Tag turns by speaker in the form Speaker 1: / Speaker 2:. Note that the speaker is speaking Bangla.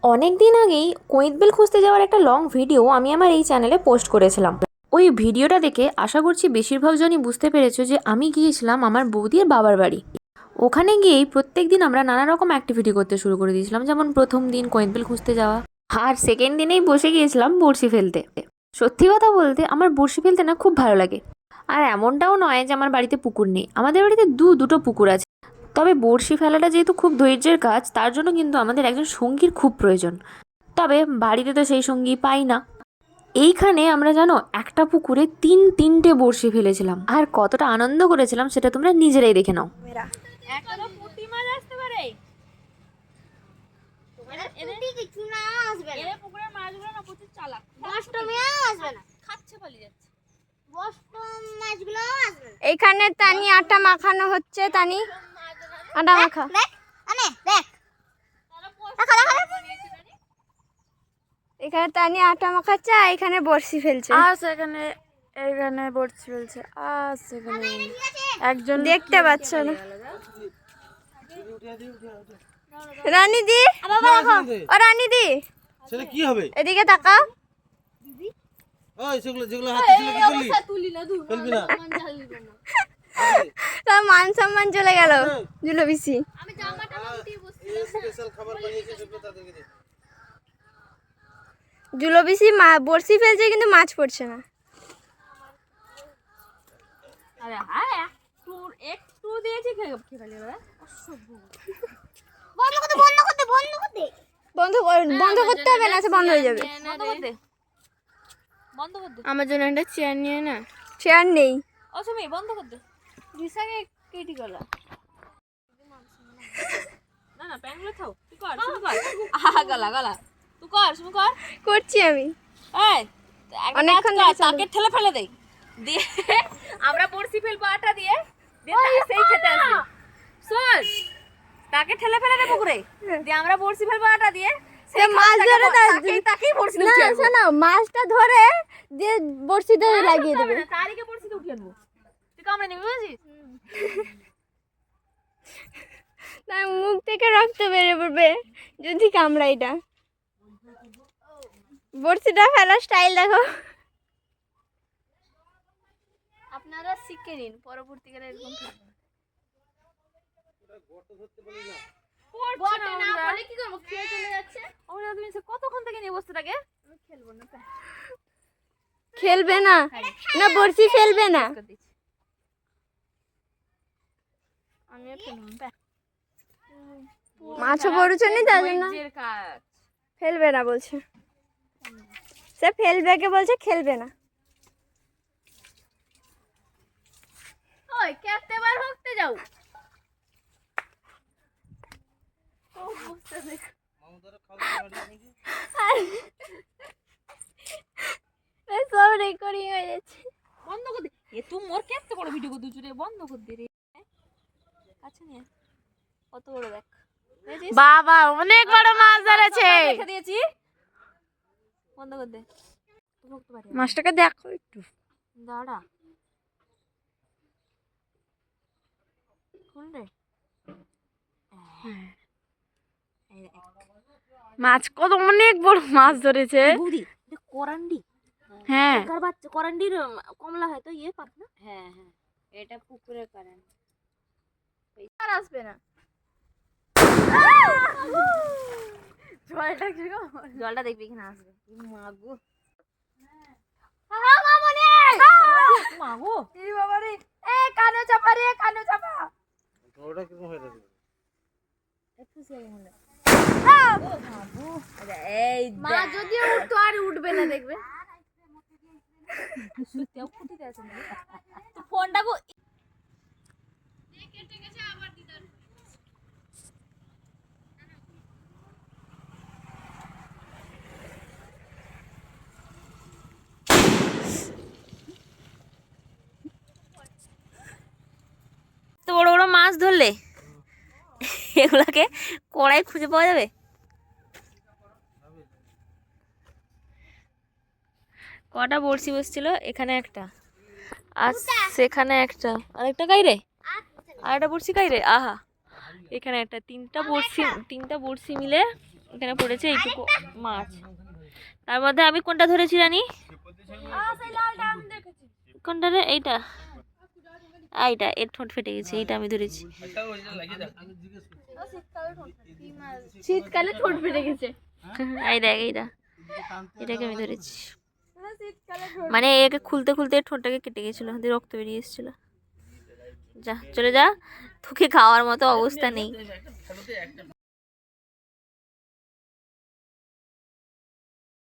Speaker 1: অনেক দিন আগেই কোয়েতবেল খুঁজতে যাওয়ার একটা লং ভিডিও আমি আমার এই চ্যানেলে পোস্ট করেছিলাম। ওই ভিডিওটা দেখে আশা করছি বেশিরভাগ জনই বুঝতে পেরেছো যে আমি গিয়েছিলাম আমার বৌদির বাবার বাড়ি। ওখানে গিয়েই প্রত্যেক দিন আমরা নানা রকম অ্যাক্টিভিটি করতে শুরু করে দিয়েছিলাম, যেমন প্রথম দিন কোয়েতবেল খুঁজতে যাওয়া, আর সেকেন্ড দিনেই বসে গিয়েছিলাম বড়শি ফেলতে। সত্যি কথা বলতে আমার বড়শি ফেলতে না খুব ভালো লাগে। আর এমনটাও নয় যে আমার বাড়িতে পুকুর নেই, আমাদের বাড়িতে দুটো পুকুর আছে। তবে বড়শি ফেলাটা যেহেতু খুব ধৈর্যের কাজ, তার জন্য কিন্তু আমাদের একজন সঙ্গীর খুব প্রয়োজন। তবে বাড়িতে তো সেই সঙ্গী পাই না। এইখানে আমরা জানো একটা পুকুরে তিনটে বড়শি ফেলেছিলাম, আর কতটা আনন্দ করেছিলাম সেটা তোমরা নিজেরাই দেখে নাও।
Speaker 2: একটা তো পুঁটি মাছ আসতে পারে। কিছু না আসবে না। এর পুকুরের মাছগুলো না প্রচুর চালাক। অষ্টমীও আসবে না, খাচ্ছে পালিয়ে যাচ্ছে। অষ্টম মাছগুলো আসবে না।
Speaker 3: এইখানে তানি আটা মাখানো হচ্ছে। তানি আটা মাখা
Speaker 2: দেখ আনে দেখ।
Speaker 3: এখানে তানি আটা মাখাচ্ছে আর এখানে বড়শি ফেলছে।
Speaker 4: এইখানে বড়শি ফেলছে। সেখানে একজন
Speaker 3: দেখতে পাচ্ছ না। রানী দি, ও রানী দি,
Speaker 5: সেটা কি হবে?
Speaker 3: এদিকে তাকাও।
Speaker 5: ওই সেগুলো যেগুলো হাতে ছিল কি করলি?
Speaker 2: তুলি না দূর
Speaker 5: ফেলবি না।
Speaker 3: তার মান সম্মান চলে গেল। জুলো বিসি
Speaker 2: আমি জামাটা উঠিয়ে বসছি।
Speaker 5: স্পেশাল খাবার বানিয়েছে সেগুলো তাদেরকে দে।
Speaker 3: জুলো বিসি বড়শি ফেলছে কিন্তু মাছ পড়ছে না।
Speaker 2: আরে হ্যাঁ তোর একটু দিয়েছি খেয়ে ফেলে রে। অসভ্য। বন্ধ করতে বন্ধ করতে বন্ধ করতে।
Speaker 3: বন্ধ করতে হবে না, সে বন্ধ হয়ে যাবে।
Speaker 2: বন্ধ করতে। বন্ধ করতে।
Speaker 3: আমার জন্য একটা চেয়ার নিয়ে না। চেয়ার নেই।
Speaker 2: অসমি বন্ধ করতে। দিশাকে কেটে গলা। না না প্যানগুলো খাও। তুই কর শুরু কর। গলা গলা। তুই কর শুরু কর।
Speaker 3: করছি আমি।
Speaker 2: এই
Speaker 3: অনেকক্ষণ
Speaker 2: অনেকক্ষণ
Speaker 3: ধরে চালু।
Speaker 2: তাকে ঠেলে ফেলে দেই। দিয়ে আমরা বড়শি ফেলবো আটা দিয়ে। দিয়ে সেই খেতে আসবে। শোন তাকে ঠেলে ফেলে দে পুকুরে। দিয়ে আমরা বড়শি ফেলবো আটা দিয়ে।
Speaker 3: সে মাছ ধরে
Speaker 2: তাকেই বড়শি
Speaker 3: না,
Speaker 2: উঠিয়ে আনবো।
Speaker 3: শোনো, মাছটা ধরে দিয়ে বড়শিতে লাগিয়ে দেবে।
Speaker 2: তারিখে বড়শিতে উঠিয়ে আনবো। তুই কামড়ে নিবি বুঝিস?
Speaker 3: তার মুখ থেকে রক্ত বেরিয়ে পড়বে যদি কামড়াই। এটা বড়শিটা ফেলার স্টাইল দেখো।
Speaker 2: আপনারা শিখে নিন, পরবর্তীকালে এরকম ফেলবেন। গর্ত না বলে কি করব? খেয়ে চলে যাচ্ছে। ওরা তুমি কতক্ষণ থেকে নিয়ে বসতে থাকে? আমি খেলবো না।
Speaker 3: খেলবে না, না বড়শি ফেলবে না।
Speaker 2: আমি আর খেলবো না।
Speaker 3: মাছও পড়ছে না, তার জন্য
Speaker 2: ধৈর্যের কাজ।
Speaker 3: ফেলবে না বলছে। সে ফেলবে কে বলছে, খেলবে না।
Speaker 2: ওই কেতে বার হতে যাও। ও বসতে দেখ।
Speaker 5: মামুদারে খাওয়া নাকি?
Speaker 3: সব রেকর্ডিং হয়ে যাচ্ছে।
Speaker 2: বন্ধ কর দে। এ তুই মোর কেতে বড় ভিডিও করতে জুড়ে বন্ধ কর দে রে। আচ্ছা নিয়ে কত বড় দেখ। দেখছিস?
Speaker 4: বাবা অনেক বড় মাছ ধরেছে।
Speaker 2: রেখে দিয়েছি। বন্ধ কর দে।
Speaker 4: মাছটাকে দেখো একটু।
Speaker 2: দাঁড়া। কোন রে?
Speaker 4: মাছ কত অনেক বড় মাছ ধরেছে।
Speaker 2: বৌদি এটা কোরান্ডি।
Speaker 4: হ্যাঁ
Speaker 2: কার বাচ্চা কোরান্ডির কমলা হয় তো ইয়ে পাক না? হ্যাঁ হ্যাঁ এটা পুকুরে কোরান্ডি।
Speaker 3: আর আসবে না।
Speaker 2: জলটা দেখবি কিনা আসবে। মাগো মাগো
Speaker 3: এই বাবা রে, এ কানো চাপা রে, কানো চাপা।
Speaker 5: ওটা কিরকম হয়ে যাবে?
Speaker 2: এই
Speaker 3: মা যদি উঠতো আর উঠবে না, দেখবে।
Speaker 2: ফোনটা গো তো বড় বড় মাছ ধরলে এগুলাকে কড়াই খুঁজে পাওয়া যাবে? কটা বড়শি বসছিল? এখানে একটা আর সেখানে একটা, আরেকটা কাই রে, আরেকটা বড়শি কাই রে, আহা এখানে একটা, তিনটা বড়শি মিলে এখানে পড়েছে এইটুকু মাছ। তার মধ্যে আমি কোনটা ধরেছি রানী? কোনটা রে? এইটা, এইটা এর ঠোঁট ফেটে গেছে, এইটা আমি ধরেছি।
Speaker 3: শীতকালে ঠোঁট ফেটে গেছে।
Speaker 2: এই দেখ এইটা, এটাকে আমি ধরেছি। মানে একে খুলতে খুলতে ঠোঁটটাকে কেটে গেছিল, দিয়ে রক্ত বেরিয়ে এসেছিল। যা চলে যা, তোকে খাওয়ার মতো অবস্থা নেই।